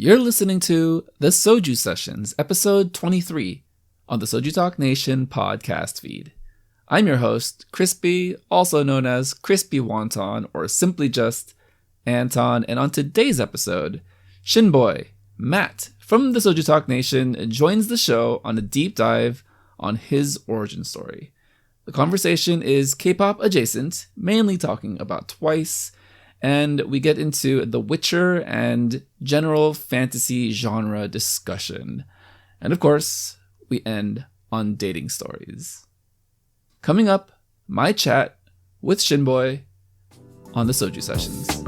You're listening to the Soju Sessions, episode 23, on the SojuTalk Nation podcast feed. I'm your host, Crispy, also known as Crispy Wonton, or simply just Anton, and on today's episode, Shinboy, Matt, from the SojuTalk Nation, joins the show on a deep dive on his origin story. The conversation is K-pop adjacent, mainly talking about Twice, and we get into The Witcher and general fantasy genre discussion. And of course, we end on dating stories. Coming up, my chat with Shinboy on the Soju Sessions.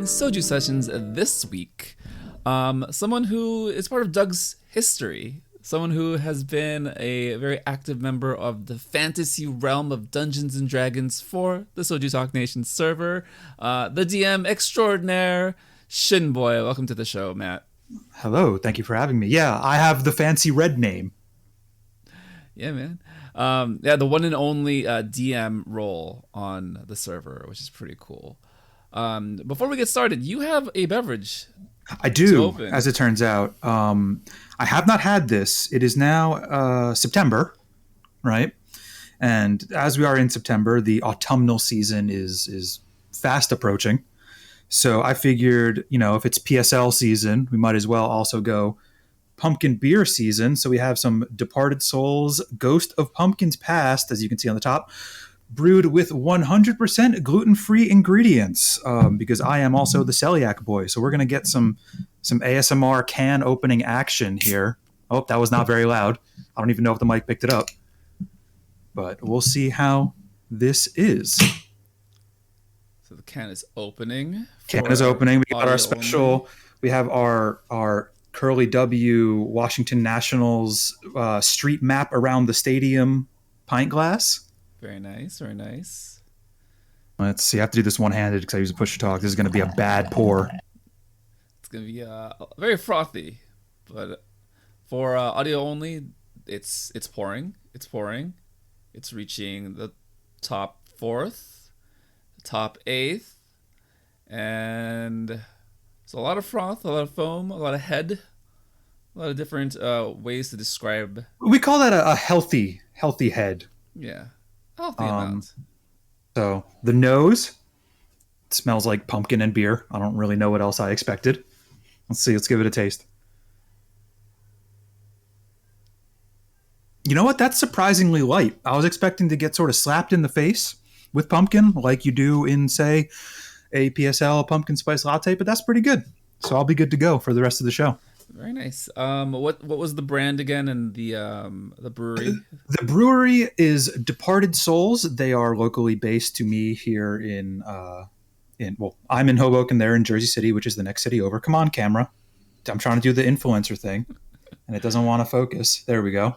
Soju Sessions this week, someone who is part of Doug's history, someone who has been a very active member of the fantasy realm of Dungeons and Dragons for the SojuTalk Nation server, the DM extraordinaire, Shinboy. Welcome to the show, Matt. Hello, thank you for having me. Yeah, I have the fancy red name. Yeah, man. The one and only DM role on the server, which is pretty cool. Before we get started, you have a beverage. I do, as it turns out. I have not had this. It is now September, right? And as we are in September, the autumnal season is fast approaching. So I figured, if it's PSL season, we might as well also go pumpkin beer season. So we have some Departed Souls Ghost of Pumpkins Past, as you can see on the top, brewed with 100% gluten-free ingredients, because I am also the celiac boy. So we're going to get some ASMR can opening action here. Oh, that was not very loud. I don't even know if the mic picked it up. But we'll see how this is. So the can is opening. Can is opening. We got our special. Only. We have our Curly W Washington Nationals street map around the stadium pint glass. Very nice, very nice. Let's see. I have to do this one-handed because I use a push-to-talk. This is going to be a bad pour. It's going to be very frothy, but for audio only, it's pouring. It's pouring. It's reaching the top fourth, the top eighth, and so a lot of froth, a lot of foam, a lot of head, a lot of different ways to describe. We call that a healthy head. Yeah. Healthy amount. So the nose, it smells like pumpkin and beer. I don't really know what else I expected. Let's see. Let's give it a taste. You know what? That's surprisingly light. I was expecting to get sort of slapped in the face with pumpkin like you do in, say, a PSL pumpkin spice latte, but that's pretty good. So I'll be good to go for the rest of the show. Very nice. What was the brand again and the brewery? The brewery is Departed Souls. They are locally based to me here in I'm in Hoboken. They're in Jersey City, which is the next city over. Come on, camera. I'm trying to do the influencer thing, and it doesn't want to focus. There we go.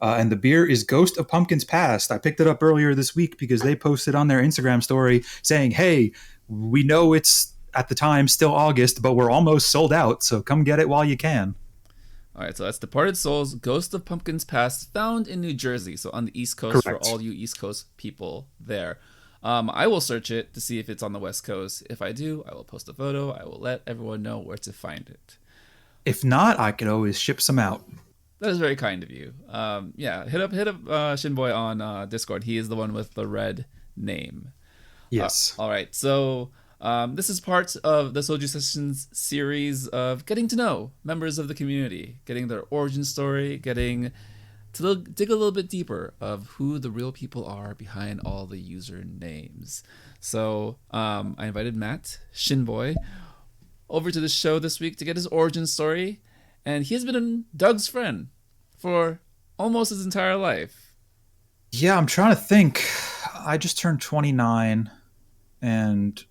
And the beer is Ghost of Pumpkins Past. I picked it up earlier this week because they posted on their Instagram story saying, "Hey, we know it's at the time still August, but we're almost sold out, so come get it while you can." All right, so that's Departed Souls Ghost of Pumpkins Past, found in New Jersey, so on the East Coast. Correct. For all you East Coast people there. I will search it to see if it's on the West Coast. If I do, I will post a photo. I will let everyone know where to find it. If not, I could always ship some out. That is very kind of you. Hit up Shinboy on Discord. He is the one with the red name. Yes. All right, so this is part of the Soju Sessions series of getting to know members of the community, getting their origin story, getting to dig a little bit deeper of who the real people are behind all the user names. So I invited Matt, Shinboy, over to the show this week to get his origin story, and he has been Doug's friend for almost his entire life. Yeah, I'm trying to think. I just turned 29 and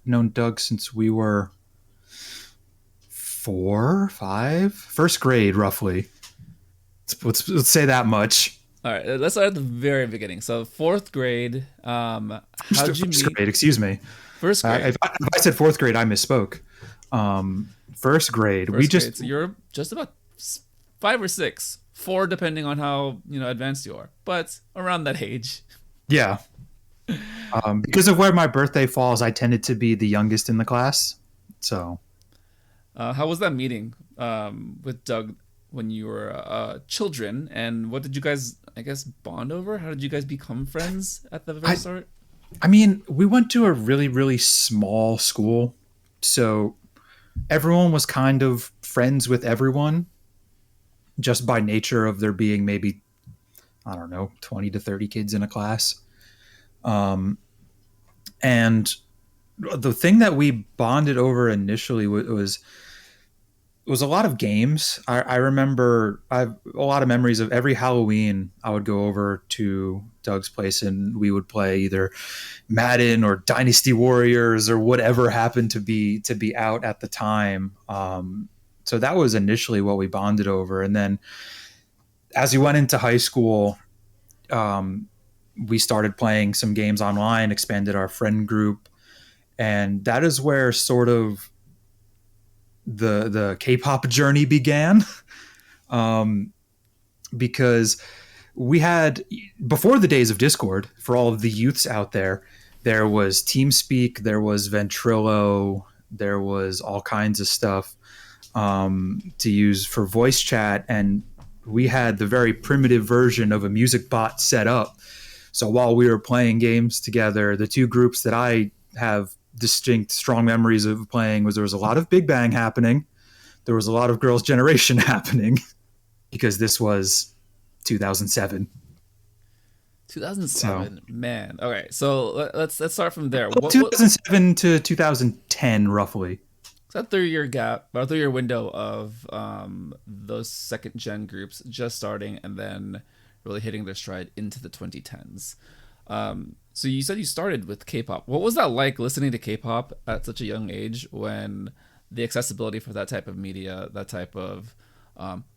known Doug since we were 4, 5, first grade, roughly. Let's say that much. All right, let's start at the very beginning. So 4th grade, how did you meet? Grade, excuse me. First grade. If I said fourth grade, I misspoke. First grade. So you're just about 5 or 6, 4 depending on how advanced you are, but around that age. Yeah. Because of where my birthday falls, I tended to be the youngest in the class. So, how was that meeting with Doug when you were children? And what did you guys, I guess, bond over? How did you guys become friends at the very start? I mean, we went to a really, really small school. So everyone was kind of friends with everyone just by nature of there being maybe, I don't know, 20 to 30 kids in a class. And the thing that we bonded over initially was a lot of games. I remember I have a lot of memories of every Halloween I would go over to Doug's place and we would play either Madden or Dynasty Warriors or whatever happened to be out at the time. So that was initially what we bonded over. And then as we went into high school, we started playing some games online, expanded our friend group. And that is where sort of the K-pop journey began. Because we had, before the days of Discord, for all of the youths out there, there was TeamSpeak, there was Ventrilo, there was all kinds of stuff to use for voice chat. And we had the very primitive version of a music bot set up. So while we were playing games together, the two groups that I have distinct, strong memories of playing there was a lot of Big Bang happening. There was a lot of Girls' Generation happening because this was 2007. 2007, man. Okay, so let's start from there. 2007 to 2010, roughly. It's a 3-year gap, or a 3-year window of those second gen groups just starting and then really hitting their stride into the 2010s. So you said you started with K-pop. What was that like listening to K-pop at such a young age when the accessibility for that type of media, that type of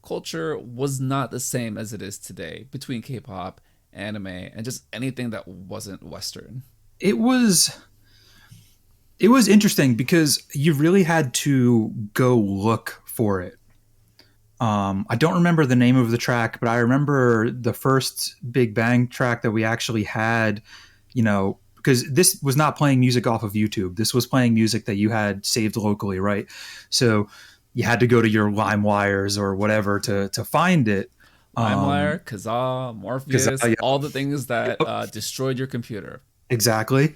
culture was not the same as it is today between K-pop, anime, and just anything that wasn't Western? It was interesting because you really had to go look for it. I don't remember the name of the track, but I remember the first Big Bang track that we actually had, because this was not playing music off of YouTube. This was playing music that you had saved locally, right? So you had to go to your LimeWires or whatever to find it. LimeWire, Kazaa, Morpheus, all the things that destroyed your computer. Exactly.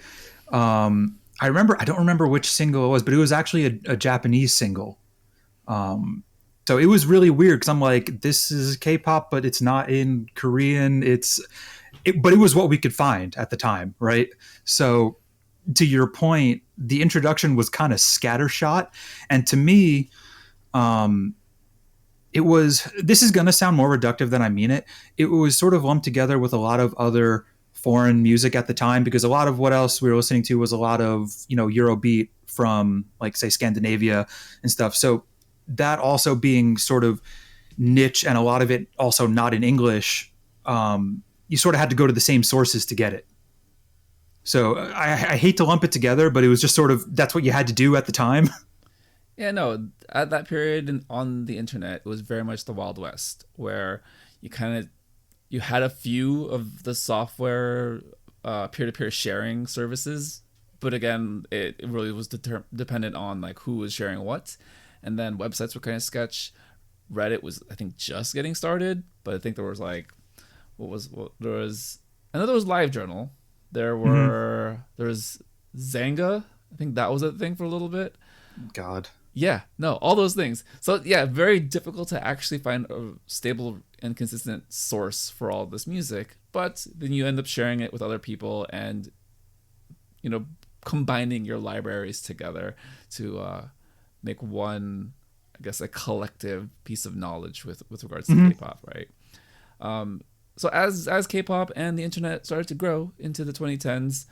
I don't remember which single it was, but it was actually a Japanese single. So it was really weird because I'm like, this is K-pop, but it's not in Korean. But it was what we could find at the time, right? So to your point, the introduction was kind of scattershot. And to me, this is going to sound more reductive than I mean it. It was sort of lumped together with a lot of other foreign music at the time because a lot of what else we were listening to was a lot of, Eurobeat from like, say, Scandinavia and stuff. So that also being sort of niche and a lot of it also not in English, you sort of had to go to the same sources to get it. So I hate to lump it together, but it was just sort of, that's what you had to do at the time. Yeah, no, at that period on the internet, it was very much the Wild West where you had a few of the software peer-to-peer sharing services. But again, it really was dependent on like who was sharing what. And then websites were kind of sketch. Reddit was, I think, just getting started, but I think there was like, I know there was LiveJournal. There was Zanga. I think that was a thing for a little bit. God. Yeah, no, all those things. So yeah, very difficult to actually find a stable and consistent source for all this music. But then you end up sharing it with other people and, combining your libraries together to make one, I guess, a collective piece of knowledge with regards to K-pop, right? So as K-pop and the internet started to grow into the 2010s,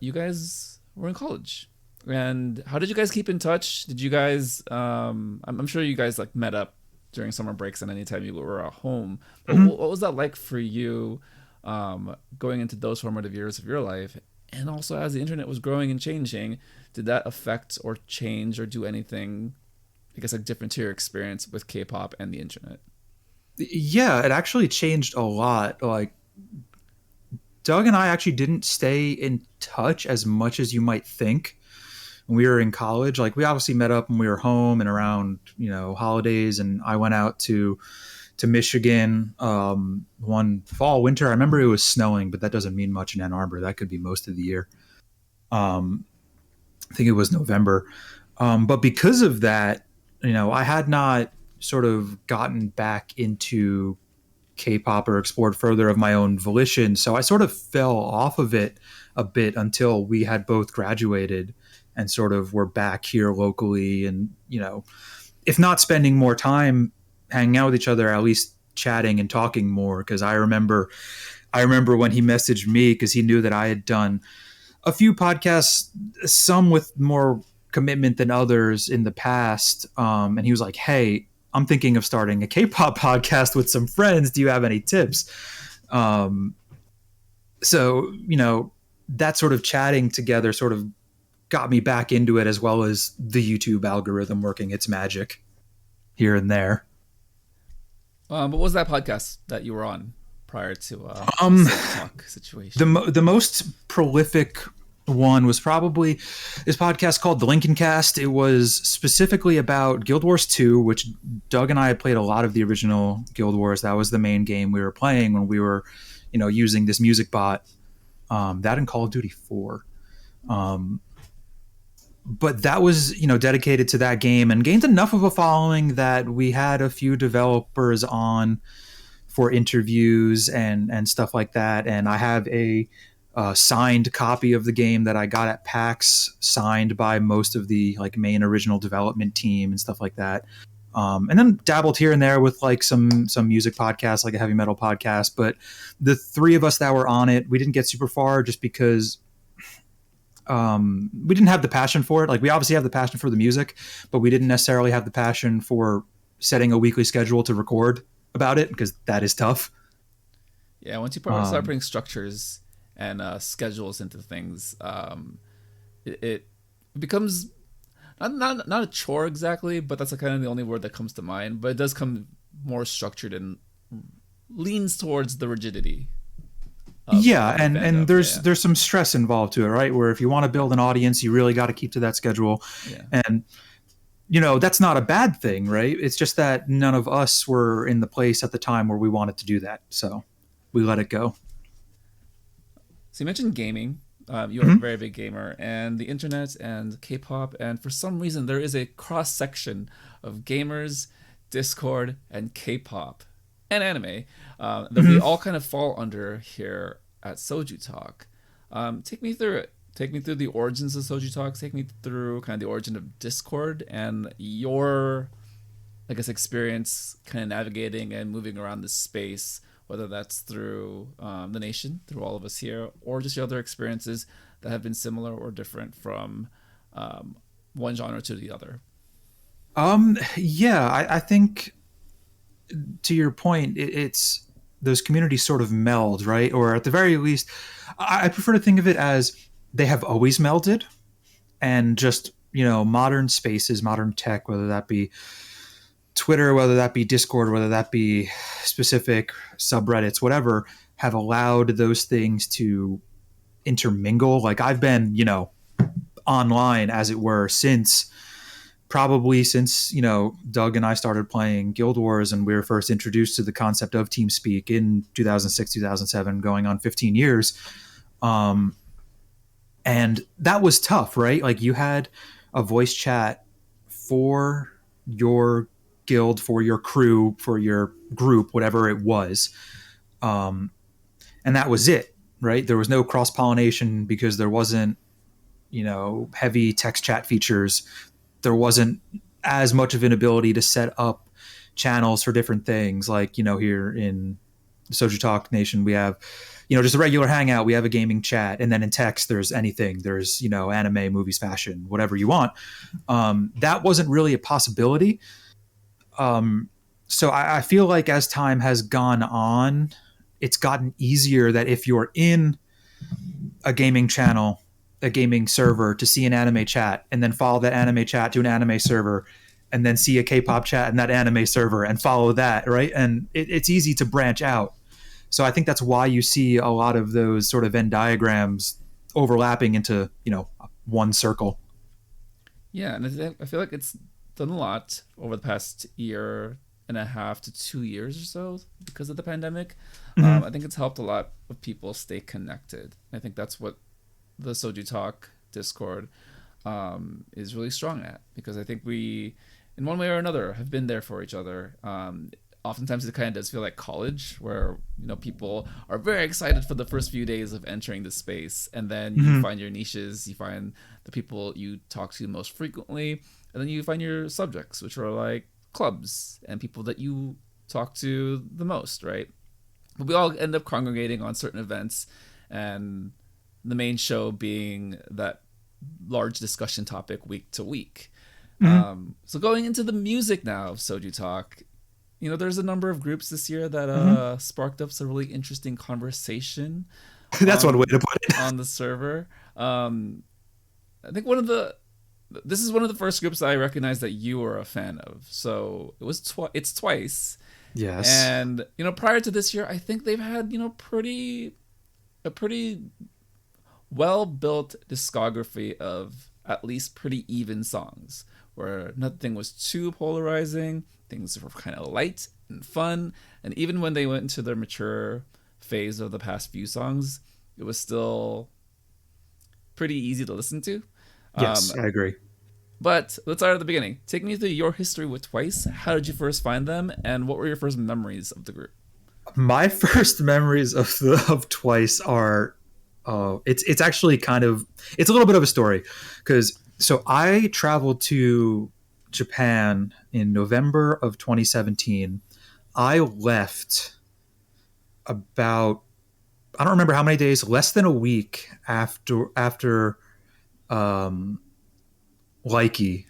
you guys were in college. And how did you guys keep in touch? Did you guys, I'm sure you guys like met up during summer breaks and anytime you were at home. But what was that like for you going into those formative years of your life? And also, as the internet was growing and changing, did that affect or change or do anything, I guess, like different to your experience with K-pop and the internet? Yeah, it actually changed a lot. Like Doug and I actually didn't stay in touch as much as you might think when we were in college. Like we obviously met up when we were home and around, holidays, and I went out to Michigan one fall, winter. I remember it was snowing, but that doesn't mean much in Ann Arbor. That could be most of the year. I think it was November. But because of that, I had not sort of gotten back into K-pop or explored further of my own volition. So I sort of fell off of it a bit until we had both graduated and sort of were back here locally, and, if not spending more time hanging out with each other, at least chatting and talking more. Cause I remember when he messaged me, cause he knew that I had done a few podcasts, some with more commitment than others in the past. And he was like, "Hey, I'm thinking of starting a K-pop podcast with some friends. Do you have any tips?" So, that sort of chatting together sort of got me back into it, as well as the YouTube algorithm working its magic here and there. What was that podcast that you were on prior to the talk situation? The most prolific one was probably this podcast called The Lincoln Cast. It was specifically about Guild Wars 2, which Doug and I had played a lot of the original Guild Wars. That was the main game we were playing when we were, using this music bot. That and Call of Duty 4. But that was, dedicated to that game and gained enough of a following that we had a few developers on for interviews and stuff like that. And I have a signed copy of the game that I got at PAX, signed by most of the main original development team and stuff like that. And then dabbled here and there with some music podcasts, like a heavy metal podcast. But the three of us that were on it, we didn't get super far just because we didn't have the passion for it. We obviously have the passion for the music, but we didn't necessarily have the passion for setting a weekly schedule to record about it, because that is tough. Yeah, once you start putting structures and schedules into things, it becomes not a chore exactly, but that's kind of the only word that comes to mind. But it does come more structured and leans towards the rigidity. Yeah, and there's some stress involved to it, right? Where if you want to build an audience, you really got to keep to that schedule. Yeah. And that's not a bad thing, right? It's just that none of us were in the place at the time where we wanted to do that, so we let it go. So you mentioned gaming. You're a very big gamer, and the internet and K-pop, and for some reason there is a cross section of gamers, Discord, and K-pop and anime that we all kind of fall under here at SojuTalk. Take me through it. Take me through the origins of SojuTalk. Take me through kind of the origin of Discord and your, I guess, experience kind of navigating and moving around this space, whether that's through the nation, through all of us here, or just your other experiences that have been similar or different from one genre to the other. Yeah, I think, to your point, it's those communities sort of meld, right? Or at the very least, I prefer to think of it as they have always melded, and just, modern spaces, modern tech, whether that be Twitter, whether that be Discord, whether that be specific subreddits, whatever, have allowed those things to intermingle. I've been, online, as it were, since Doug and I started playing Guild Wars, and we were first introduced to the concept of TeamSpeak in 2006, 2007, going on 15 years. And that was tough, right? You had a voice chat for your guild, for your crew, for your group, whatever it was. And that was it, right? There was no cross-pollination because there wasn't, heavy text chat features. There wasn't as much of an ability to set up channels for different things. Here in the SojuTalk Nation, we have, just a regular hangout. We have a gaming chat. And then in text, there's anything. There's, anime, movies, fashion, whatever you want. That wasn't really a possibility. So I feel like as time has gone on, it's gotten easier that if you're in a gaming channel, a gaming server to see an anime chat, and then follow that anime chat to an anime server, and then see a K-pop chat in that anime server and follow that, right? And it's easy to branch out. So I think that's why you see a lot of those sort of Venn diagrams overlapping into, one circle. Yeah, and I feel like it's done a lot over the past year and a half to 2 years or so because of the pandemic. I think it's helped a lot of people stay connected. I think that's what the Soju Talk Discord is really strong at, because I think we, in one way or another, have been there for each other. Oftentimes it kind of does feel like college, where people are very excited for the first few days of entering the space, and then you find your niches, you find the people you talk to most frequently, and then you find your subjects, which are like clubs and people that you talk to the most, right? But we all end up congregating on certain events, and the main show being that large discussion topic week to week. So going into the music now of Soju Talk, there's a number of groups this year that sparked up some really interesting conversation. That's one way to put it. On the server. I think this is one of the first groups I recognized that you were a fan of. So it's Twice. Yes. And prior to this year, I think they've had a pretty well built discography of at least pretty even songs, where nothing was too polarizing. Things were kind of light and fun, and even when they went into their mature phase of the past few songs, it was still pretty easy to listen to. Yes, I agree. But let's start at the beginning. Take me through your history with Twice. How did you first find them, and what were your first memories of the group? My first memories of Twice are, it's actually it's a little bit of a story, because so I traveled to Japan in November of 2017. I left about, I don't remember how many days, less than a week after Likey,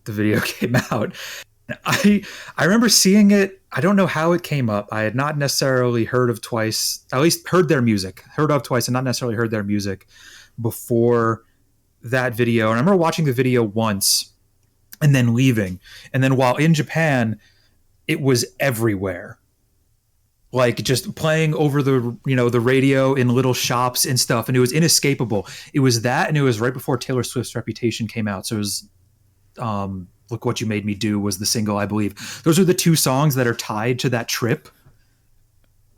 the video came out. I remember seeing it. I don't know how it came up. I had not necessarily heard of Twice, at least heard of Twice and not necessarily heard their music before that video. And I remember watching the video once and then leaving. And then while in Japan, it was everywhere. Like just playing over the radio in little shops and stuff. And it was inescapable. It was that, and it was right before Taylor Swift's Reputation came out. So it was, Look What You Made Me Do was the single, I believe. Those are the two songs that are tied to that trip.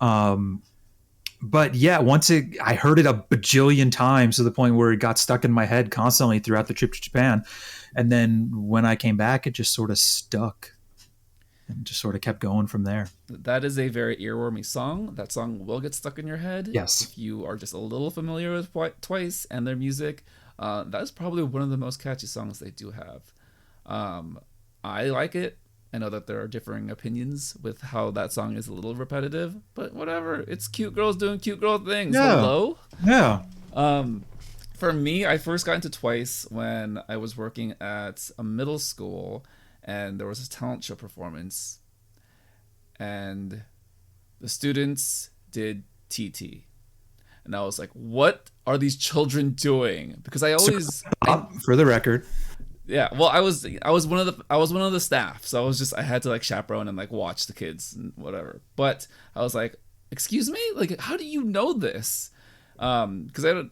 But yeah, I heard it a bajillion times to the point where it got stuck in my head constantly throughout the trip to Japan. And then when I came back, it just sort of stuck and just sort of kept going from there. That is a very earwormy song. That song will get stuck in your head. Yes. If you are just a little familiar with Twice and their music, that is probably one of the most catchy songs they do have. I like it. I know that there are differing opinions with how that song is a little repetitive, but whatever. It's cute girls doing cute girl things. Yeah. Hello? Yeah. For me, I first got into Twice when I was working at a middle school, and there was a talent show performance, and the students did TT. And I was like, what are these children doing? Because I always... for the record... Yeah, well, I was one of the staff, so I had to like chaperone and like watch the kids and whatever. But I was like, excuse me, like, how do you know this? Because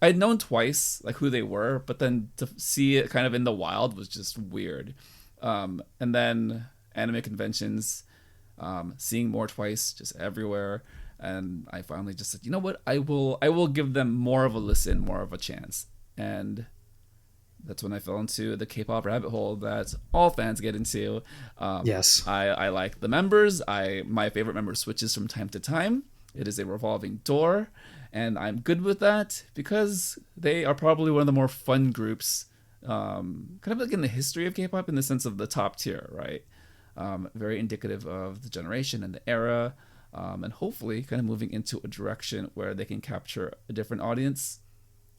I'd known Twice like who they were, but then to see it kind of in the wild was just weird. And then anime conventions, seeing more Twice just everywhere, and I finally just said, you know what, I will give them more of a listen, more of a chance, and that's when I fell into the K-pop rabbit hole that all fans get into. Yes. I like the members. My favorite member switches from time to time. It is a revolving door, and I'm good with that because they are probably one of the more fun groups, kind of like in the history of K-pop in the sense of the top tier, right? Very indicative of the generation and the era, and hopefully kind of moving into a direction where they can capture a different audience,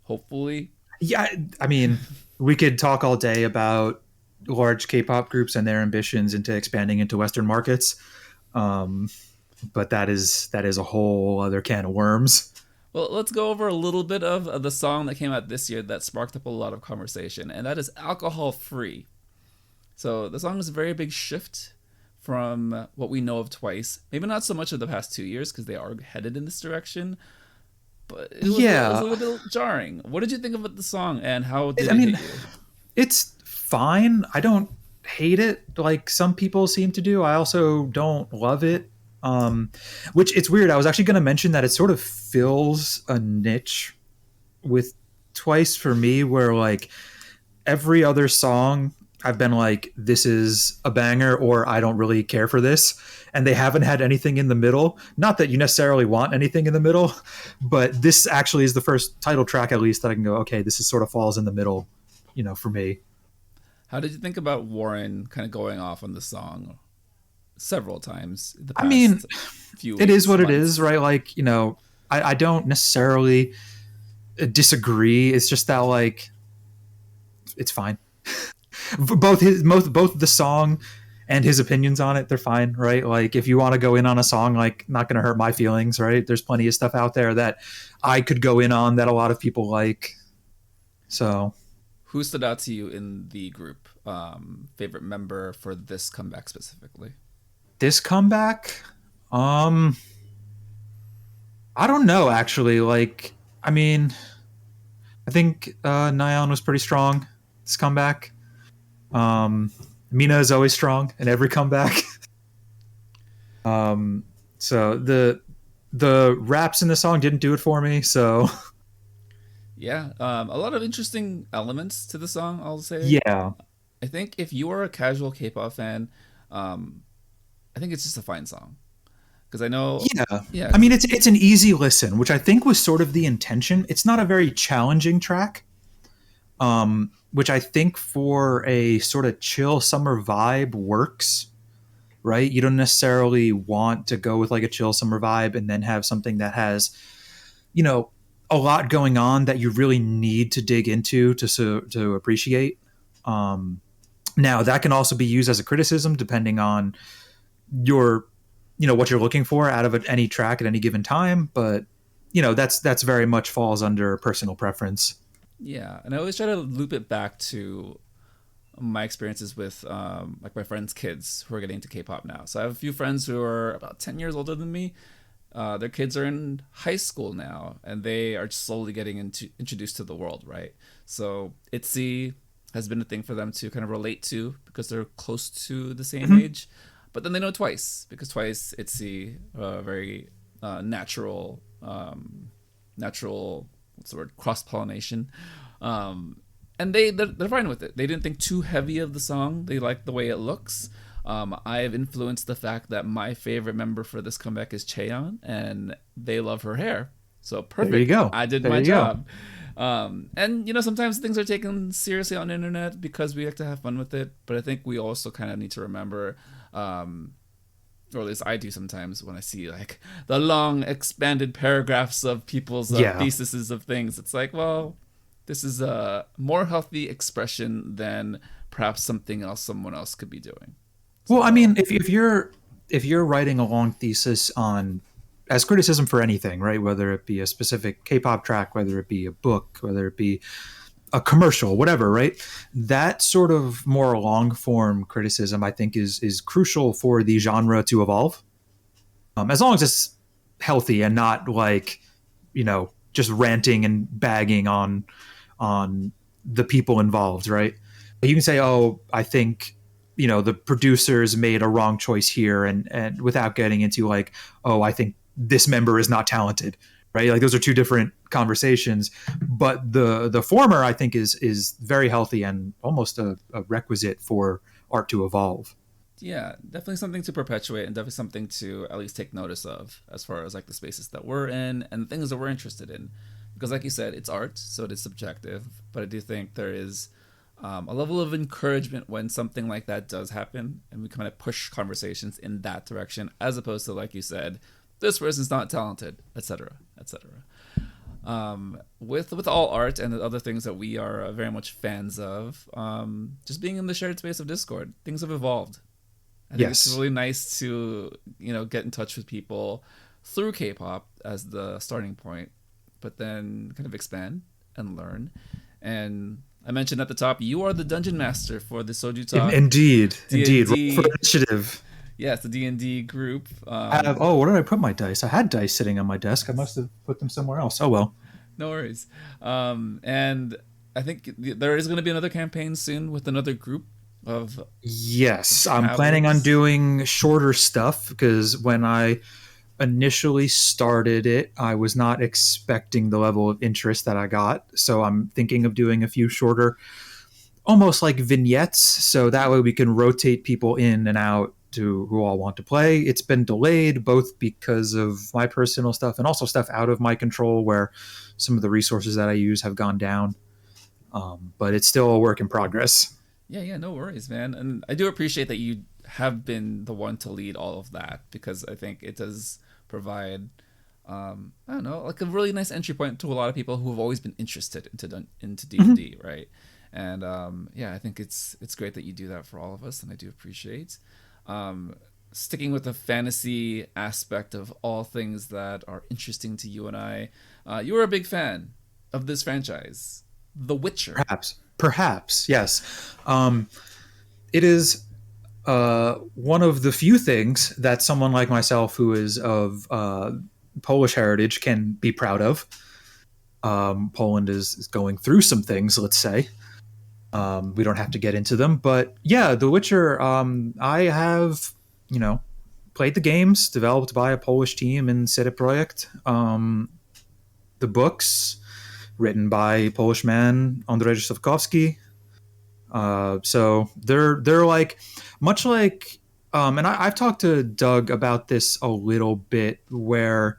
hopefully. Yeah, I mean, we could talk all day about large K-pop groups and their ambitions into expanding into Western markets. but that is a whole other can of worms. Well, let's go over a little bit of the song that came out this year that sparked up a lot of conversation, and that is Alcohol Free. So the song is a very big shift from what we know of Twice. Maybe not so much of the past 2 years because they are headed in this direction, but it was a little bit jarring. What did you think about the song, and how did it hit you? It's fine. I don't hate it like some people seem to do. I also don't love it. Which it's weird. I was actually going to mention that it sort of fills a niche with Twice for me, where like every other song I've been like, this is a banger, or I don't really care for this. And they haven't had anything in the middle. Not that you necessarily want anything in the middle, but this actually is the first title track, at least, that I can go, okay, this is sort of falls in the middle, for me. How did you think about Warren kind of going off on the song several times? Few weeks, it is what months. It is, right? Like, I don't necessarily disagree. It's just that, like, it's fine. both the song and his opinions on it, they're fine, right? Like, if you want to go in on a song, like, not going to hurt my feelings, right? There's plenty of stuff out there that I could go in on that a lot of people like. So, who stood out to you in the group? Favorite member for this comeback specifically? This comeback? I don't know, actually. Like, I think Nyan was pretty strong this comeback. Mina is always strong in every comeback. So the raps in the song didn't do it for me, so yeah, a lot of interesting elements to the song, I'll say. Yeah. I think if you are a casual K-pop fan, I think it's just a fine song. Because I know... Yeah. I mean, it's an easy listen, which I think was sort of the intention. It's not a very challenging track, which I think for a sort of chill summer vibe works, right? You don't necessarily want to go with like a chill summer vibe and then have something that has, a lot going on that you really need to dig into to appreciate. Now, that can also be used as a criticism depending on your, what you're looking for out of any track at any given time. But, that's very much falls under personal preference. Yeah, and I always try to loop it back to my experiences with like my friends' kids who are getting into K-pop now. So I have a few friends who are about 10 years older than me. Their kids are in high school now, and they are slowly getting introduced to the world, right? So ITZY has been a thing for them to kind of relate to because they're close to the same age. But then they know Twice, because Twice, ITZY, very natural, what's the word, cross-pollination. And they're fine with it. They didn't think too heavy of the song. They like the way it looks. I have influenced the fact that my favorite member for this comeback is Chaeyeon, and they love her hair. So perfect. There you go. I did my job. And sometimes things are taken seriously on the internet because we like to have fun with it. But I think we also kind of need to remember, or at least I do sometimes when I see like the long expanded paragraphs of people's theses of things. It's like, well, this is a more healthy expression than perhaps something else someone else could be doing. Well, I mean, if you're writing a long thesis on as criticism for anything, right? Whether it be a specific K-pop track, whether it be a book, whether it be a commercial, whatever, right? That sort of more long form criticism, I think, is crucial for the genre to evolve. As long as it's healthy and not like, just ranting and bagging on the people involved, right? You can say, oh, I think, the producers made a wrong choice here, and without getting into like, oh, I think this member is not talented, right? Like those are two different conversations. But the former, I think, is very healthy and almost a requisite for art to evolve. Yeah, definitely something to perpetuate, and definitely something to at least take notice of as far as like the spaces that we're in and the things that we're interested in. Because like you said, it's art, so it is subjective. But I do think there is a level of encouragement when something like that does happen, and we kind of push conversations in that direction, as opposed to, like you said, this person's not talented, etc., etc. With all art and the other things that we are very much fans of, just being in the shared space of Discord, things have evolved. I think it's really nice to, get in touch with people through K-pop as the starting point, but then kind of expand and learn. And I mentioned at the top, you are the dungeon master for the Soju Talk. Indeed. D&D. For initiative. Yes, the D&D group. Where did I put my dice? I had dice sitting on my desk. I must have put them somewhere else. Oh, well. No worries. And I think there is going to be another campaign soon with another group of... Yes, I'm planning on doing shorter stuff because when I initially started it, I was not expecting the level of interest that I got. So I'm thinking of doing a few shorter, almost like vignettes. So that way we can rotate people in and out to who all want to play. It's been delayed both because of my personal stuff and also stuff out of my control where some of the resources that I use have gone down. But it's still a work in progress. Yeah, no worries, man. And I do appreciate that you have been the one to lead all of that because I think it does provide, I don't know, like a really nice entry point to a lot of people who have always been interested into D&D, right? And I think it's great that you do that for all of us, and I do appreciate. Sticking with the fantasy aspect of all things that are interesting to you and I, you are a big fan of this franchise, The Witcher. Perhaps, yes. It is one of the few things that someone like myself who is of Polish heritage can be proud of. Poland is going through some things, let's say. We don't have to get into them. But yeah, The Witcher, I have, played the games developed by a Polish team in CD Projekt. The books written by a Polish man, Andrzej Sapkowski. So they're like, much like, and I've talked to Doug about this a little bit, where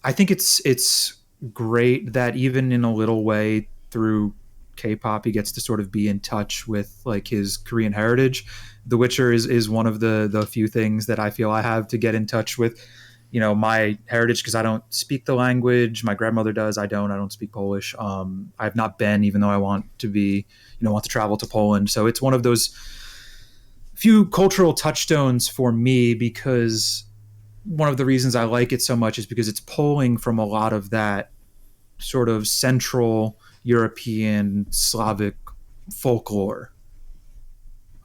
I think it's great that even in a little way through K-pop, he gets to sort of be in touch with like his Korean heritage. The Witcher is one of the few things that I feel I have to get in touch with, my heritage, because I don't speak the language. My grandmother does. I don't speak Polish. I've not been, even though I want to be, want to travel to Poland. So it's one of those few cultural touchstones for me, because one of the reasons I like it so much is because it's pulling from a lot of that sort of Central European Slavic folklore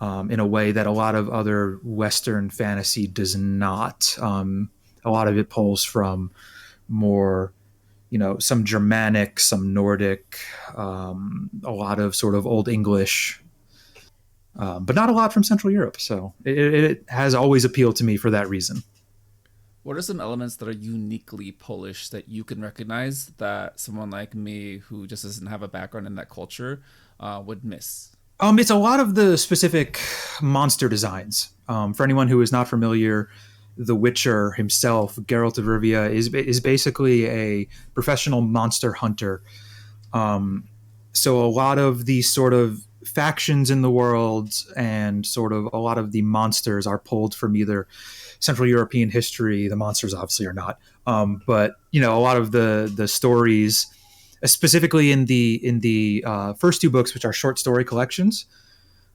in a way that a lot of other Western fantasy does not. A lot of it pulls from more, some Germanic, some Nordic, a lot of sort of Old English, but not a lot from Central Europe. So it has always appealed to me for that reason. What are some elements that are uniquely Polish that you can recognize that someone like me who just doesn't have a background in that culture would miss? It's a lot of the specific monster designs. For anyone who is not familiar, The Witcher himself, Geralt of Rivia, is basically a professional monster hunter. So a lot of these sort of factions in the world and sort of a lot of the monsters are pulled from either Central European history. The monsters obviously are not, but a lot of the stories, specifically in the first two books, which are short story collections,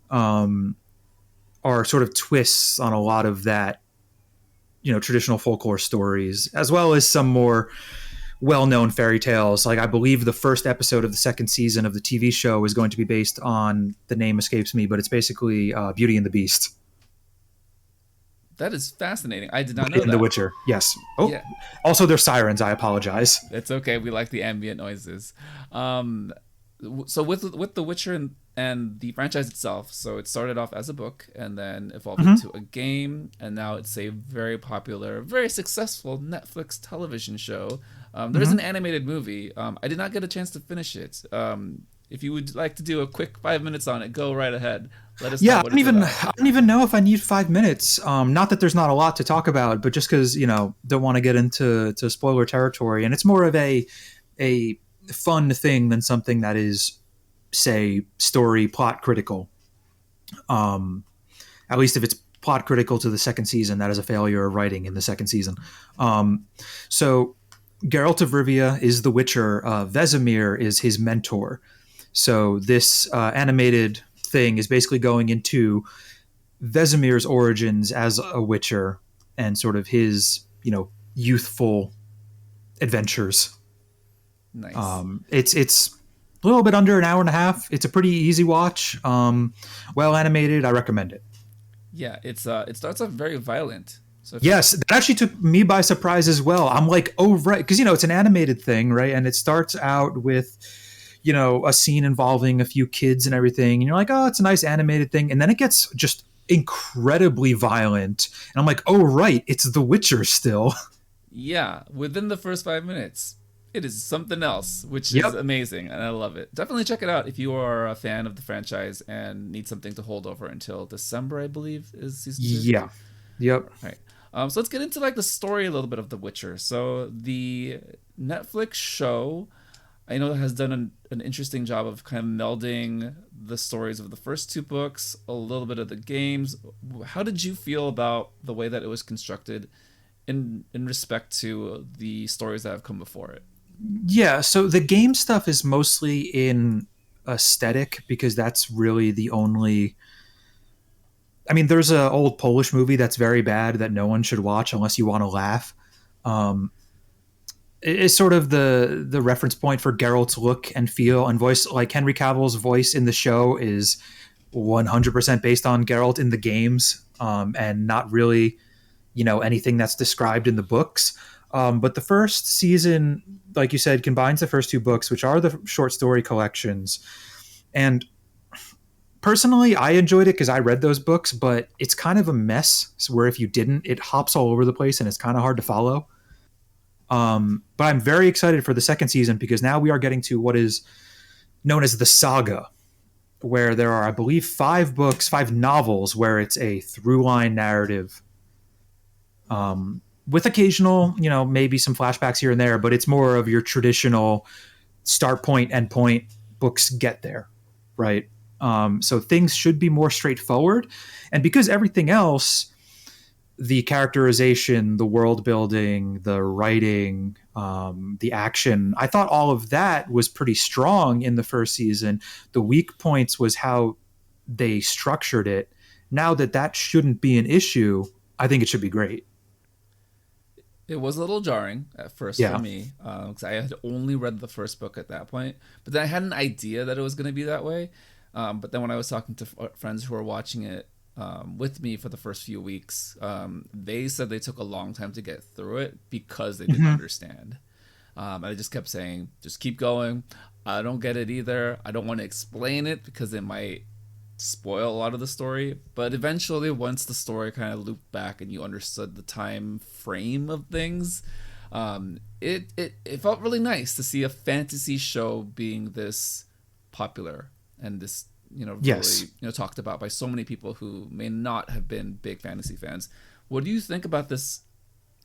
are sort of twists on a lot of that, traditional folklore stories, as well as some more well-known fairy tales. Like I believe the first episode of the second season of the TV show is going to be based on, the name escapes me, but it's basically Beauty and the Beast. That is fascinating. I did not know that. The Witcher, yes. Oh, yeah. Also there's sirens. I apologize. It's okay. We like the ambient noises. So with The Witcher and the franchise itself, so it started off as a book and then evolved into a game, and now it's a very popular, very successful Netflix television show. There's an animated movie. I did not get a chance to finish it. If you would like to do a quick 5 minutes on it, go right ahead. Let us know. I don't even know if I need 5 minutes. Not that there's not a lot to talk about, but just because don't want to get into spoiler territory, and it's more of a fun thing than something that is, say, story plot critical. At least if it's plot critical to the second season, that is a failure of writing in the second season. So Geralt of Rivia is the Witcher. Vesemir is his mentor. So this animated thing is basically going into Vesemir's origins as a Witcher and sort of his, youthful adventures. Nice. It's a little bit under an hour and a half. It's a pretty easy watch. Well animated. I recommend it. Yeah, it starts off very violent. So yes, that actually took me by surprise as well. I'm like, oh right, because it's an animated thing, right? And it starts out with a scene involving a few kids and everything, and you're like, oh, it's a nice animated thing, and then it gets just incredibly violent, and I'm like, oh right, it's The Witcher still. yeah, within the first 5 minutes, it is something else, which is Yep. amazing, and I love it. Definitely check it out if you are a fan of the franchise and need something to hold over until December, I believe, is season 2. Yeah. Yep. All right. So let's get into like the story a little bit of The Witcher. So the Netflix show, I know, has done an interesting job of kind of melding the stories of the first two books, a little bit of the games. How did you feel about the way that it was constructed in respect to the stories that have come before it? Yeah, so the game stuff is mostly in aesthetic because that's really the only. I mean, there's an old Polish movie that's very bad that no one should watch unless you want to laugh. Um, it's sort of the reference point for Geralt's look and feel and voice. Like Henry Cavill's voice in the show is 100% based on Geralt in the games, and not really, anything that's described in the books. But the first season, like you said, combines the first two books, which are the short story collections. And personally, I enjoyed it because I read those books, but it's kind of a mess. So where if you didn't, it hops all over the place and it's kind of hard to follow. But I'm very excited for the second season because now we are getting to what is known as the saga, where there are, I believe, 5 novels where it's a through line narrative. With occasional, maybe some flashbacks here and there, but it's more of your traditional start point, end point books get there, right? So things should be more straightforward. And because everything else, the characterization, the world building, the writing, the action, I thought all of that was pretty strong in the first season. The weak points was how they structured it. Now that shouldn't be an issue, I think it should be great. It was a little jarring at first Yeah. for me because I had only read the first book at that point, but then I had an idea that it was going to be that way. But then when I was talking to friends who were watching it with me for the first few weeks, they said they took a long time to get through it because they didn't understand. And I just kept saying, just keep going. I don't get it either. I don't want to explain it because it might spoil a lot of the story. But eventually, once the story kind of looped back and you understood the time frame of things, it felt really nice to see a fantasy show being this popular and this really Yes. talked about by so many people who may not have been big fantasy fans. What do you think about this,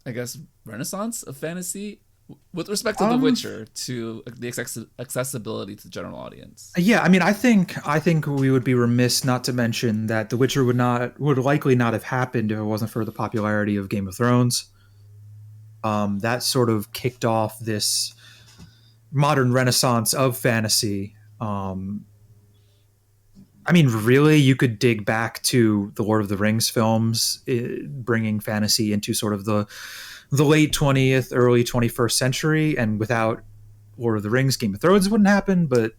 I guess, renaissance of fantasy with respect to The Witcher, to the accessibility to the general audience? Yeah, I mean, I think we would be remiss not to mention that The Witcher would likely not have happened if it wasn't for the popularity of Game of Thrones. That sort of kicked off this modern renaissance of fantasy. I mean, really, you could dig back to the Lord of the Rings films, bringing fantasy into sort of the late 20th, early 21st century, and without Lord of the Rings, Game of Thrones wouldn't happen. But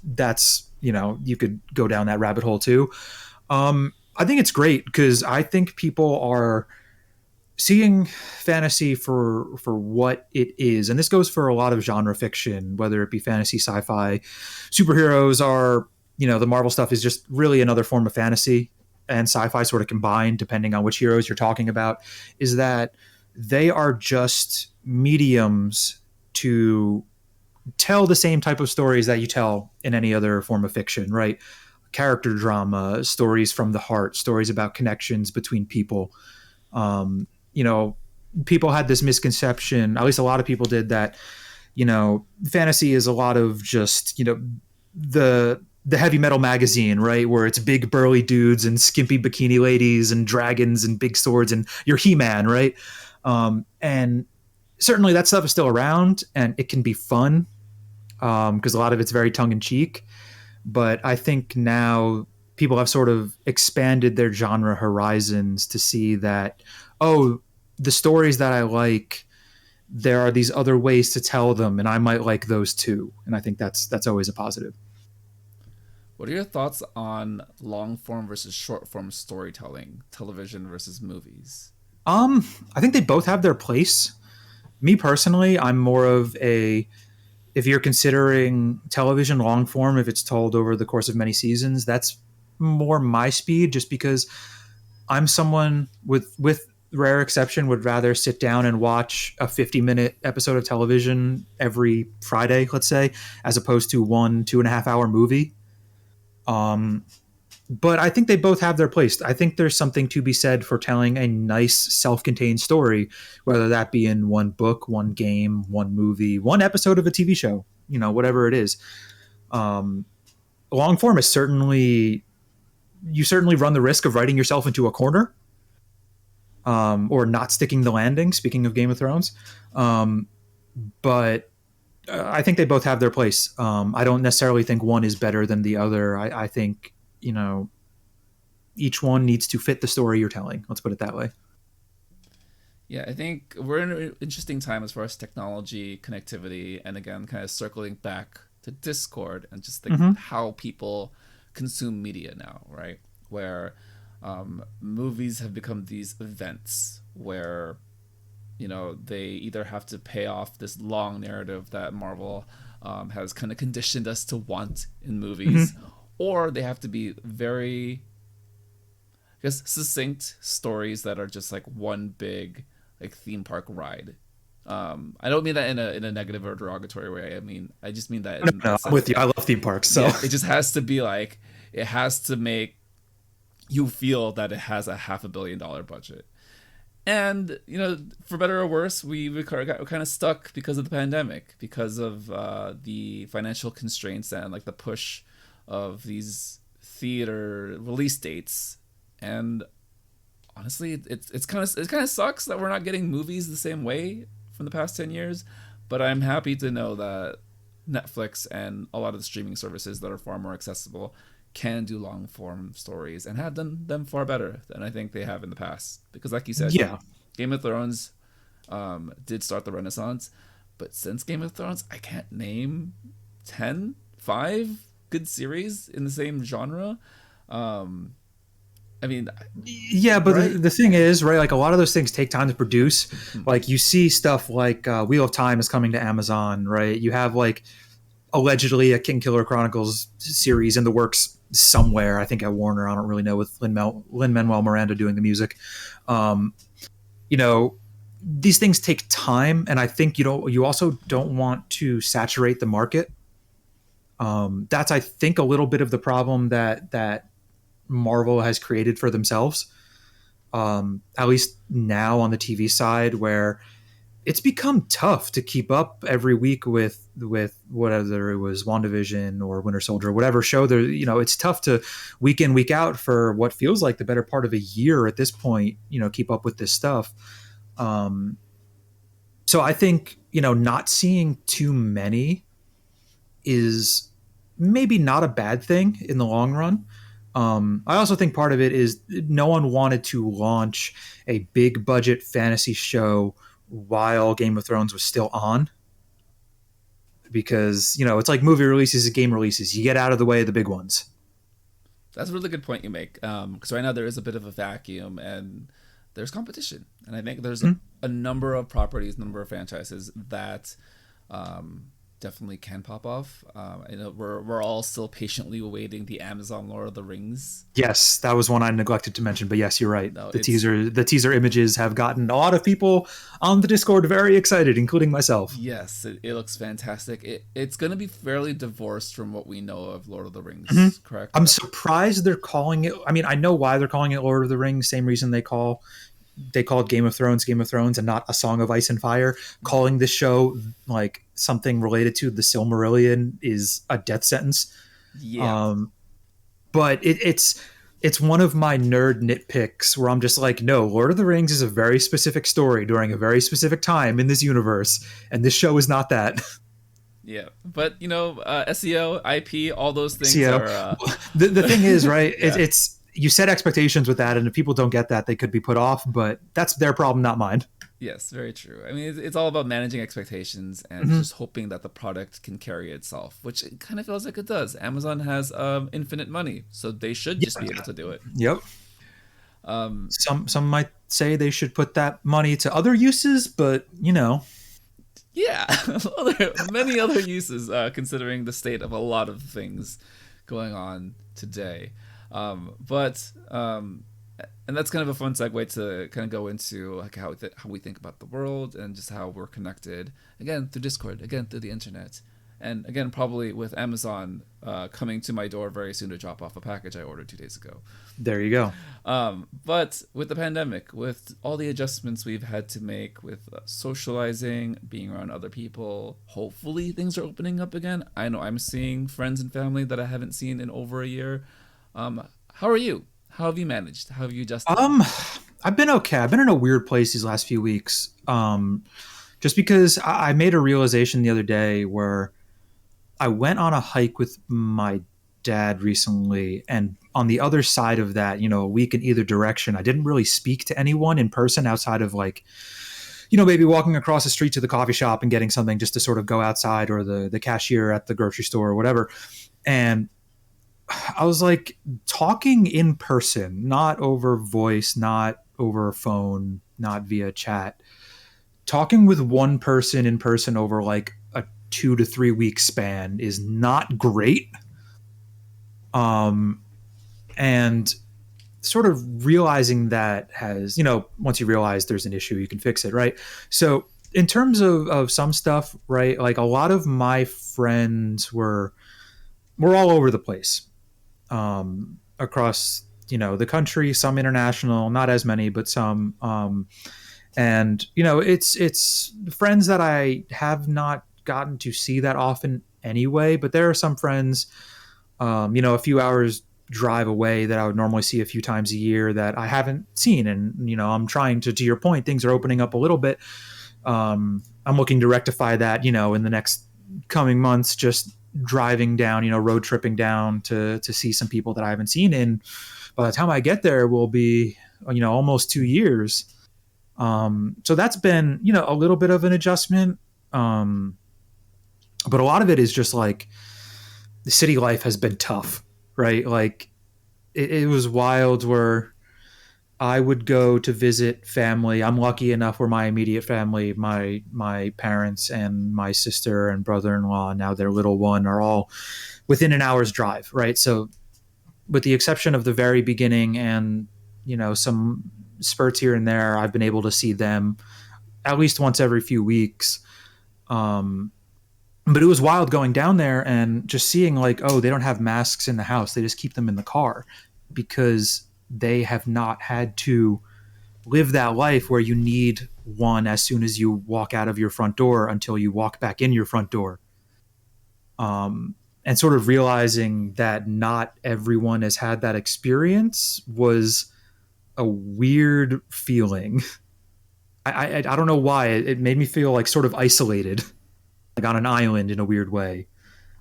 that's you could go down that rabbit hole too. I think it's great because I think people are seeing fantasy for what it is, and this goes for a lot of genre fiction, whether it be fantasy, sci-fi. Superheroes are, the Marvel stuff is just really another form of fantasy and sci-fi sort of combined, depending on which heroes you're talking about, is that they are just mediums to tell the same type of stories that you tell in any other form of fiction, right? Character drama, stories from the heart, stories about connections between people. Um, People had this misconception, at least a lot of people did, that, fantasy is a lot of just, the heavy metal magazine, right? Where it's big burly dudes and skimpy bikini ladies and dragons and big swords and you're He-Man, right? And certainly that stuff is still around and it can be fun because a lot of it's very tongue in cheek. But I think now people have sort of expanded their genre horizons to see that, oh, the stories that I like, there are these other ways to tell them, and I might like those too. And I think that's always a positive. What are your thoughts on long form versus short form storytelling, television versus movies? I think they both have their place. Me personally, I'm more of a, if you're considering television long form, if it's told over the course of many seasons, that's more my speed, just because I'm someone with rare exception would rather sit down and watch a 50-minute episode of television every Friday, let's say, as opposed to 1 2.5 hour movie. But I think they both have their place. I think there's something to be said for telling a nice self-contained story, whether that be in one book, one game, one movie, one episode of a TV show, whatever it is. Long form is certainly, you certainly run the risk of writing yourself into a corner, or not sticking the landing, speaking of Game of Thrones. But I think they both have their place. I don't necessarily think one is better than the other. I think, each one needs to fit the story you're telling. Let's put it that way. Yeah, I think we're in an interesting time as far as technology, connectivity, and again, kind of circling back to Discord and just how people consume media now, right? Where movies have become these events where, they either have to pay off this long narrative that Marvel has kind of conditioned us to want in movies, or they have to be very, I guess, succinct stories that are just like one big like theme park ride. I don't mean that in a negative or derogatory way. I just mean that. No, I'm with you. I love theme parks, so yeah, it just has to be like, it has to make you feel that it has a $500 million budget. And for better or worse, we got kind of stuck because of the pandemic, because of the financial constraints and like the push of these theater release dates. And honestly, it kind of sucks that we're not getting movies the same way from the past 10 years. But I'm happy to know that Netflix and a lot of the streaming services that are far more accessible can do long form stories and have done them far better than I think they have in the past. Because like you said, yeah, Game of Thrones did start the Renaissance, but since Game of Thrones, I can't name 5 good series in the same genre. Yeah, but right? the thing is, right, like a lot of those things take time to produce. Like you see stuff like Wheel of Time is coming to Amazon, right? You have like allegedly a King Killer Chronicles series in the works somewhere. I think at Warner, I don't really know, with Lin-Manuel Miranda doing the music. These things take time, and I think you also don't want to saturate the market. That's, I think, a little bit of the problem that Marvel has created for themselves. At least now on the TV side, where it's become tough to keep up every week with whatever it was, WandaVision or Winter Soldier, whatever show there. It's tough to week in, week out for what feels like the better part of a year at this point. Keep up with this stuff. So I think not seeing too many is maybe not a bad thing in the long run. I also think part of it is no one wanted to launch a big budget fantasy show while Game of Thrones was still on, because it's like movie releases and game releases. You get out of the way of the big ones. That's a really good point you make, because right now there is a bit of a vacuum and there's competition, and I think there's a number of properties, number of franchises that definitely can pop off. We're all still patiently awaiting the Amazon Lord of the Rings. Yes, that was one I neglected to mention, but yes, you're right. No, the teaser images have gotten a lot of people on the Discord very excited, including myself. Yes, it looks fantastic. It's going to be fairly divorced from what we know of Lord of the Rings, correct? I'm surprised they're calling it. I know why they're calling it Lord of the Rings. Same reason they called Game of Thrones and not A Song of Ice and Fire. Calling this show like something related to the Silmarillion is a death sentence. Yeah. But it's one of my nerd nitpicks where I'm just like, no, Lord of the Rings is a very specific story during a very specific time in this universe, and this show is not that. Yeah, but SEO, IP, all those things SEO. are. The thing is, right? Yeah. It's you set expectations with that, and if people don't get that, they could be put off. But that's their problem, not mine. Yes, very true. I mean, it's all about managing expectations and Mm-hmm. just hoping that the product can carry itself, which it kind of feels like it does. Amazon has infinite money, so they should just be able to do it. Yep. Um, Some might say they should put that money to other uses, but yeah, there are many other uses considering the state of a lot of things going on today. But and that's kind of a fun segue to kind of go into like how we think about the world and just how we're connected again through Discord, again through the internet, and again probably with Amazon coming to my door very soon to drop off a package I ordered 2 days ago. there you go. But with the pandemic, with all the adjustments we've had to make with socializing, being around other people, hopefully things are opening up again. I know I'm seeing friends and family that I haven't seen in over a year. How are you? How have you managed? How have you adjusted? I've been okay. I've been in a weird place these last few weeks. Just because I made a realization the other day where I went on a hike with my dad recently, and on the other side of that, a week in either direction, I didn't really speak to anyone in person outside of like, maybe walking across the street to the coffee shop and getting something just to sort of go outside, or the cashier at the grocery store or whatever. And I was like, talking in person, not over voice, not over phone, not via chat, talking with one person in person over like a 2 to 3 week span is not great. And sort of realizing that has, once you realize there's an issue, you can fix it, right? So in terms of some stuff, right, like a lot of my friends were all over the place, across, the country, some international, not as many, but some. And, it's friends that I have not gotten to see that often anyway, but there are some friends, a few hours drive away that I would normally see a few times a year that I haven't seen. And, I'm trying to your point, things are opening up a little bit. I'm looking to rectify that, in the next coming months, just driving down, road tripping down to see some people that I haven't seen in. By the time I get there, will be, almost 2 years. So that's been, a little bit of an adjustment. But a lot of it is just like the city life has been tough, right? Like it was wild where I would go to visit family. I'm lucky enough where my immediate family, my parents and my sister and brother-in-law, and now their little one, are all within an hour's drive, right? So with the exception of the very beginning and, some spurts here and there, I've been able to see them at least once every few weeks. But it was wild going down there and just seeing like, oh, they don't have masks in the house. They just keep them in the car because they have not had to live that life where you need one as soon as you walk out of your front door until you walk back in your front door. And sort of realizing that not everyone has had that experience was a weird feeling. I don't know why. It made me feel like sort of isolated, like on an island in a weird way.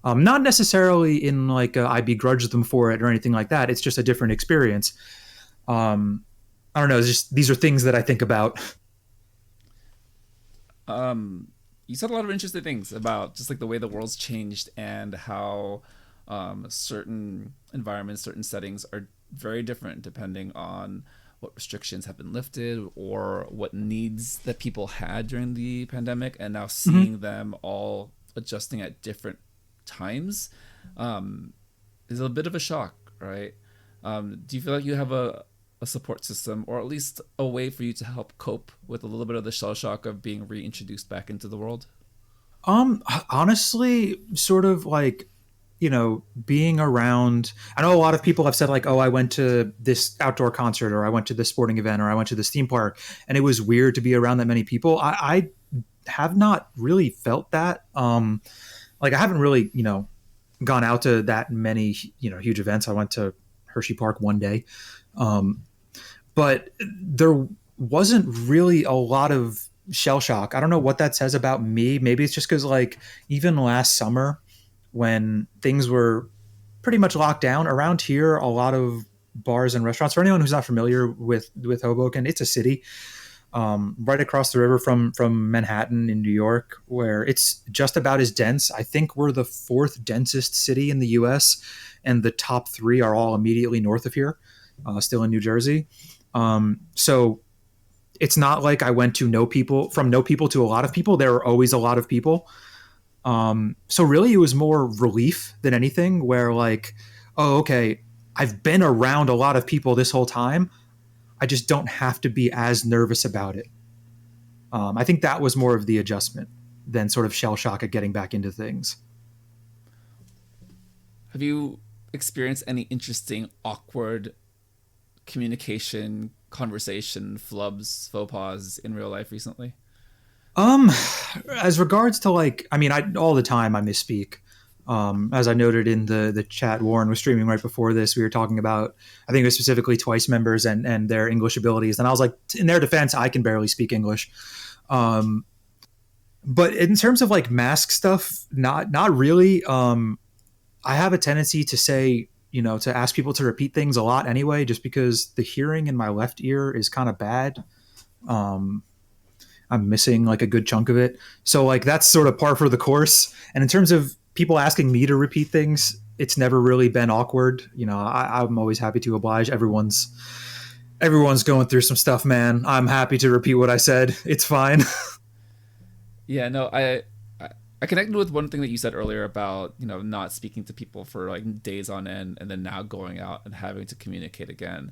Not necessarily in like I begrudge them for it or anything like that. It's just a different experience. I don't know. It's just these are things that I think about. You said a lot of interesting things about just like the way the world's changed and how certain environments, certain settings are very different depending on what restrictions have been lifted or what needs that people had during the pandemic, and now seeing them all adjusting at different times is a bit of a shock, right? Do you feel like you have a support system, or at least a way for you to help cope with a little bit of the shell shock of being reintroduced back into the world? Honestly, sort of like, being around. I know a lot of people have said like, oh, I went to this outdoor concert, or I went to this sporting event, or I went to this theme park, and it was weird to be around that many people. I have not really felt that. Like I haven't really, gone out to that many, huge events. I went to Hershey Park one day. But there wasn't really a lot of shell shock. I don't know what that says about me. Maybe it's just because like even last summer when things were pretty much locked down around here, a lot of bars and restaurants. For anyone who's not familiar with Hoboken, it's a city right across the river from Manhattan in New York, where it's just about as dense. I think we're the fourth densest city in the U.S., and the top three are all immediately north of here, still in New Jersey. So it's not like I went to no people to a lot of people. There were always a lot of people. So really, it was more relief than anything. Where like, oh, okay, I've been around a lot of people this whole time. I just don't have to be as nervous about it. I think that was more of the adjustment than sort of shell shock at getting back into things. Have you experienced any interesting, awkward communication, conversation, flubs, faux pas in real life recently? As regards to like, I mean, all the time I misspeak. As I noted in the chat, Warren was streaming right before this. We were talking about, I think it was specifically Twice members and their English abilities. And I was like, in their defense, I can barely speak English. But in terms of like mask stuff, not really. I have a tendency to say, to ask people to repeat things a lot anyway, just because the hearing in my left ear is kind of bad. I'm missing like a good chunk of it. So like that's sort of par for the course. And in terms of people asking me to repeat things, it's never really been awkward. I'm always happy to oblige. Everyone's going through some stuff, man. I'm happy to repeat what I said. It's fine. Yeah, no, I connected with one thing that you said earlier about, not speaking to people for like days on end and then now going out and having to communicate again.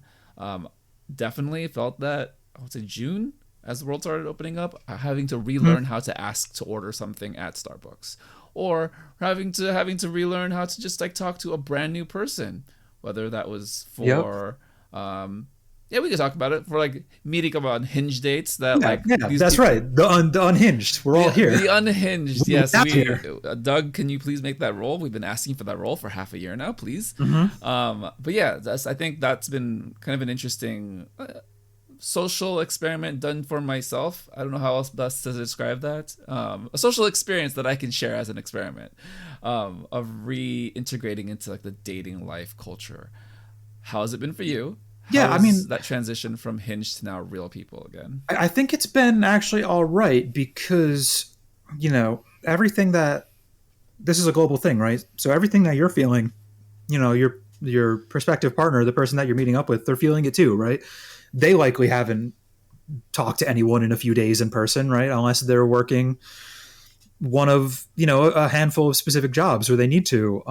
Definitely felt that, I would say June, as the world started opening up, having to relearn how to ask to order something at Starbucks, or having to relearn how to just like talk to a brand new person, whether that was for we could talk about it for like meeting up on Hinge dates that that's people, right, the unhinged, we're all here, the unhinged. Yes, Doug, can you please make that role? We've been asking for that role for half a year now, please. But yeah, I think that's been kind of an interesting social experiment done for myself. I don't know how else best to describe that. A social experience that I can share as an experiment of reintegrating into like the dating life culture. How has it been for you? How is that transition from Hinge to now real people again? I think it's been actually all right because, everything that this is a global thing, right? So everything that you're feeling, your prospective partner, the person that you're meeting up with, they're feeling it too, right? They likely haven't talked to anyone in a few days in person, right? Unless they're working one of, a handful of specific jobs where they need to.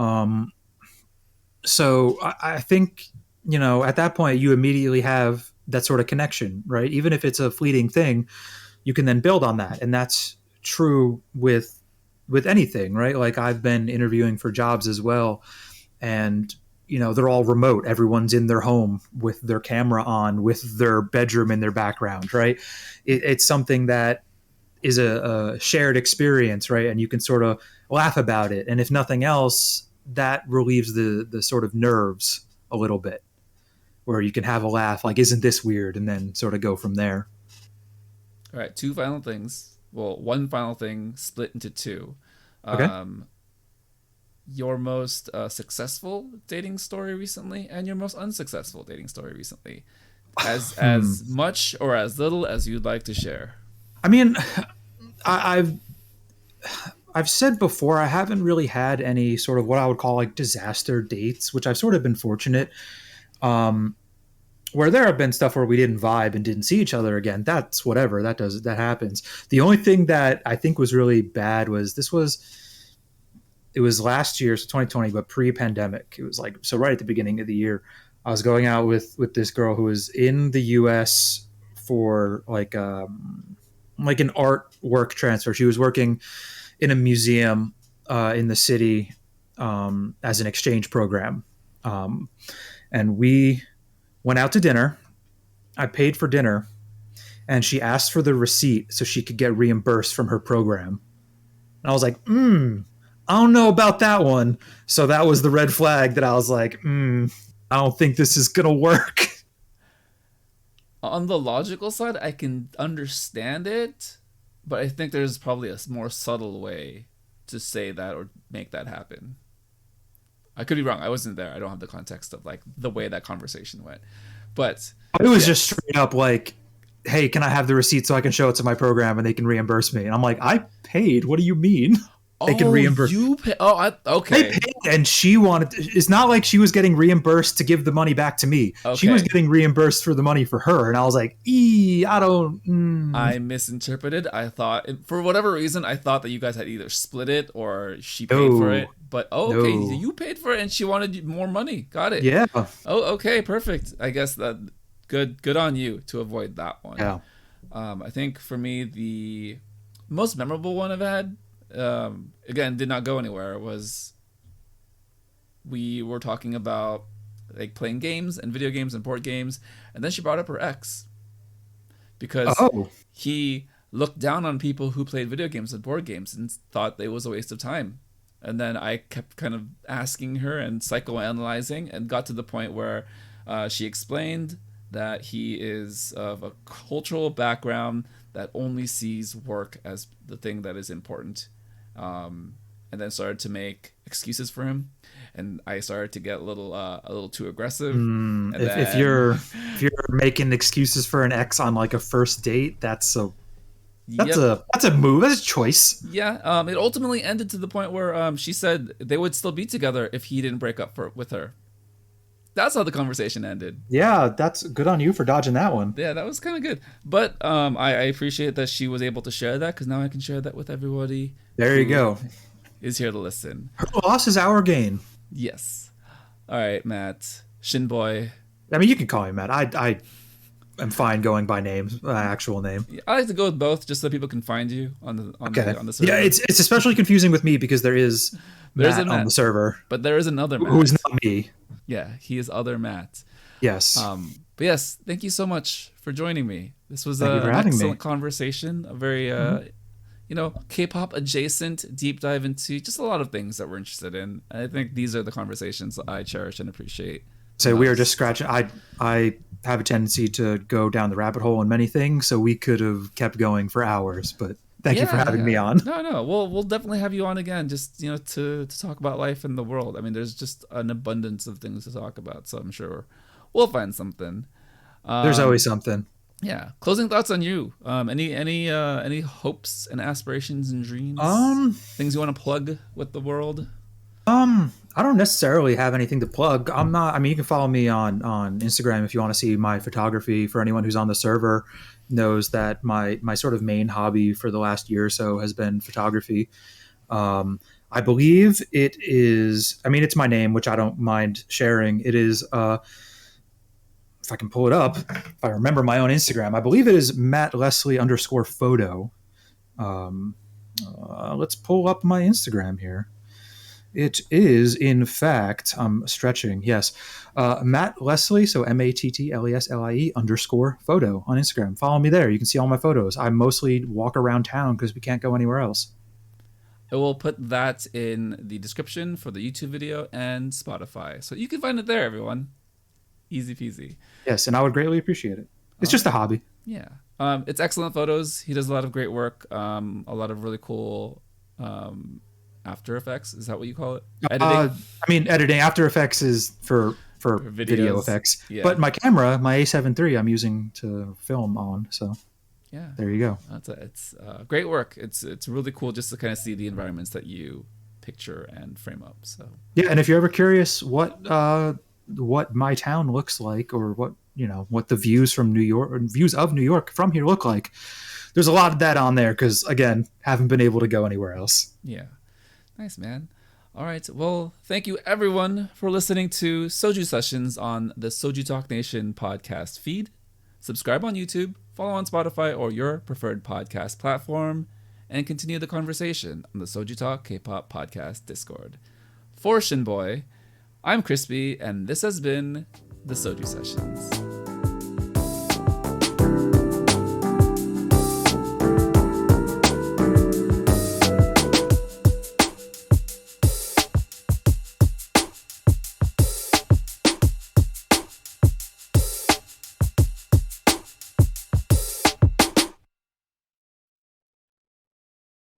So I think, at that point you immediately have that sort of connection, right? Even if it's a fleeting thing, you can then build on that. And that's true with anything, right? Like I've been interviewing for jobs as well. And they're all remote. Everyone's in their home with their camera on, with their bedroom in their background, right? It's something that is a shared experience, right? And you can sort of laugh about it. And if nothing else, that relieves the sort of nerves a little bit, where you can have a laugh, like, isn't this weird? And then sort of go from there. All right, two final things. Well, one final thing split into two. Okay. Your most successful dating story recently and your most unsuccessful dating story recently, as much or as little as you'd like to share. I mean, I've said before, I haven't really had any sort of what I would call like disaster dates, which I've sort of been fortunate. Where there have been stuff where we didn't vibe and didn't see each other again. That's whatever, that happens. The only thing that I think was really bad was it was last year, so 2020, but pre-pandemic. It was like, so right at the beginning of the year, I was going out with this girl who was in the US for like an art work transfer. She was working in a museum in the city as an exchange program. And we went out to dinner. I paid for dinner, and she asked for the receipt so she could get reimbursed from her program. And I was like, I don't know about that one. So that was the red flag that I was like, I don't think this is going to work. On the logical side, I can understand it. But I think there's probably a more subtle way to say that or make that happen. I could be wrong. I wasn't there. I don't have the context of like the way that conversation went. But it was just straight up like, hey, can I have the receipt so I can show it to my program and they can reimburse me? And I'm like, I paid. What do you mean? They can reimburse. You pay? Oh, okay. They paid, and she wanted. It's not like she was getting reimbursed to give the money back to me. Okay. She was getting reimbursed for the money for her, and I was like, I don't. I misinterpreted. I thought, for whatever reason, I thought that you guys had either split it or she paid for it. But okay, you paid for it, and she wanted more money. Got it. Yeah. Oh, okay, perfect. I guess that good on you to avoid that one. Yeah. I think for me the most memorable one I've had. Again, did not go anywhere. Was we were talking about like playing games and video games and board games, and then she brought up her ex because he looked down on people who played video games and board games and thought it was a waste of time. And then I kept kind of asking her and psychoanalyzing, and got to the point where she explained that he is of a cultural background that only sees work as the thing that is important. And then started to make excuses for him, and I started to get a little too aggressive. If you're making excuses for an ex on like a first date, that's a move. That's a choice. Yeah. It ultimately ended to the point where she said they would still be together if he didn't break up with her. That's how the conversation ended. Yeah, that's good on you for dodging that one. Yeah, that was kind of good. But I appreciate that she was able to share that, because now I can share that with everybody. There you go. Is here to listen. Her loss is our gain. Yes. All right, Matt. Shinboy. I mean, you can call me Matt. I am fine going by names, actual name. I like to go with both, just so people can find you on the server. Yeah, it's especially confusing with me because there's Matt on the server, but there is another Matt who's not me. Yeah, he is other Matt. Yes. But yes, thank you so much for joining me. This was an excellent conversation. A very K-pop adjacent deep dive into just a lot of things that we're interested in. I think these are the conversations that I cherish and appreciate. So we are just scratching. I have a tendency to go down the rabbit hole in many things, so we could have kept going for hours. But thank you for having me on. No. We'll definitely have you on again, just to talk about life in the world. I mean, there's just an abundance of things to talk about, so I'm sure we'll find something. There's always something. Yeah. Closing thoughts on you. Any hopes and aspirations and dreams? Things you want to plug with the world? I don't necessarily have anything to plug. You can follow me on Instagram if you want to see my photography. For anyone who's on the server knows that my sort of main hobby for the last year or so has been photography. I believe it is, it's my name, which I don't mind sharing. It is, if I can pull it up, if I remember my own Instagram, I believe it is Matt Leslie _photo. Let's pull up my Instagram here. It is, in fact, I'm stretching. Yes. Matt Leslie, so MATTLESLIE _photo on Instagram. Follow me there. You can see all my photos. I mostly walk around town because we can't go anywhere else. I will put that in the description for the YouTube video and Spotify. So you can find it there, everyone. Easy peasy. Yes, and I would greatly appreciate it. It's just a hobby. Yeah. It's excellent photos. He does a lot of great work. A lot of really cool After Effects. Is that what you call it? Editing? Editing. After Effects is for video effects. Yeah. But my camera, my A7 III, I'm using to film on. So yeah, there you go. It's great work. It's really cool just to kind of see the environments that you picture and frame up. So yeah, and if you're ever curious what my town looks like, or what the views from New York, or views of New York from here look like, there's a lot of that on there because, again, haven't been able to go anywhere else. Yeah. Nice, man. All right. Well, thank you, everyone, for listening to Soju Sessions on the SojuTalk Nation podcast feed. Subscribe on YouTube, follow on Spotify or your preferred podcast platform, and continue the conversation on the SojuTalk K-pop podcast Discord. For Shinboy, I'm Crispy, and this has been the Soju Sessions.